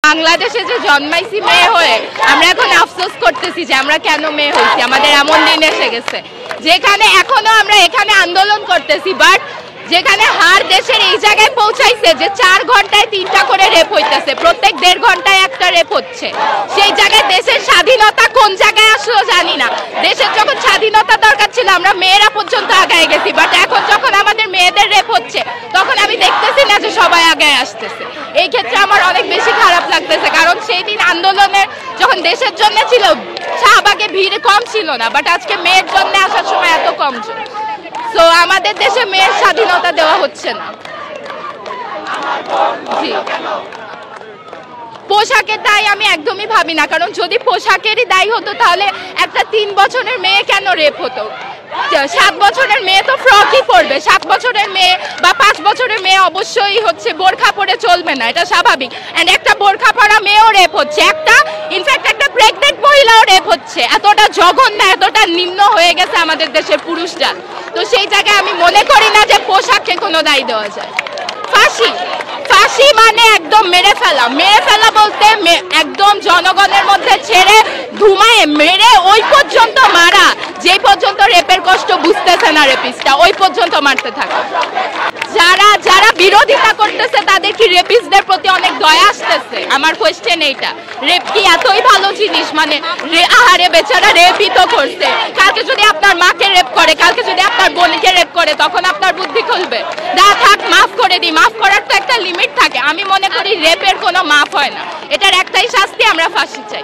বাংলাদেশে যে জন্মাইছি মেয়ে হয়ে আমরা এখন আফসোস করতেছি যে আমরা কেন মেয়ে হয়েছি। আমাদের এমন দিন এসে গেছে যেখানে এখনো আমরা এখানে আন্দোলন করতেছি, বাট যেখানে হার দেশের এই জায়গায় পৌঁছাইছে যে 4 ঘন্টায় 3টা করে রেপ হইতেছে, প্রত্যেক 1.5 ঘন্টায় একটা রেপ হচ্ছে। সেই জায়গায় দেশের স্বাধীনতা কোন জায়গায় আসলো জানি না। দেশের যখন স্বাধীনতা দরকার ছিল আমরা মেয়েরা পর্যন্ত আগায় গেছি, বাট এখন যখন আমাদের মেয়েদের রেপ হচ্ছে তখন আমি দেখতেছি না যে সবাই আগায় আসতেছে। এই ক্ষেত্রে আমার অনেক বেশি খারাপ লাগতেছে, কারণ সেই দিন আন্দোলনের যখন দেশের জন্য ছিল শাহবাগে ভিড় কম ছিল না, বাট আজকে মেয়ের জন্য আসার সময় এত কম। তো আমাদের দেশে মেয়ের স্বাধীনতা দেওয়া হচ্ছে না। জি, পোশাকের দায় আমি একদমই ভাবি না, কারণ যদি পোশাকেরই দায়ী হতো তাহলে একটা 3 বছরের মেয়ে কেন রেপ হতো? 7 বছরের মেয়ে তো ফ্রকই পরবে, 7 বছরের মেয়ে বা 5 বছরের মেয়ে অবশ্যই বোরখা পরে চলবে না, এটা স্বাভাবিক। এন্ড একটা বোরখা পরা মেয়েও রেপ হচ্ছে, ইনফ্যাক্ট একটা প্রেগনেন্ট মহিলাও রেপ হচ্ছে। এতটা জঘন্য, এতটা নিম্ন হয়ে গেছে আমাদের দেশের পুরুষরা। তো সেই জায়গায় আমি মনে করি না যে পোশাককে কোনো দায় দেওয়া যায়। ফাঁসি মানে একদম মেরে ফেলা বলতে একদম জনগণের মধ্যে ছেড়ে ধুমায়ে মেরে ওই পর্যন্ত মারা, যেই পর্যন্ত রেপের কষ্ট বুঝতেছে না রেপিস্টটা, ওই পর্যন্ত মারতে থাকে। যারা বিরোধিতা করতেছে তাদের কি রেপিস্টদের প্রতি অনেক দয়া আসতেছে? আমার কোয়েশ্চেন এইটা। রেপ কি এতই ভালো জিনিস? মানে আহারে বেচারা রেপই তো করছে, কালকে যদি আপনার মাকে রেপ করে, কালকে যদি আপনার বোনকে রেপ করে, তখন আপনার বুদ্ধি খুলবে? থাক, মাফ করে দিই। মাফ করার তো একটা লিমিট থাকে। আমি মনে করি রেপের কোনো মাফ হয় না, এটার একটাই শাস্তি, আমরা ফাঁসি চাই।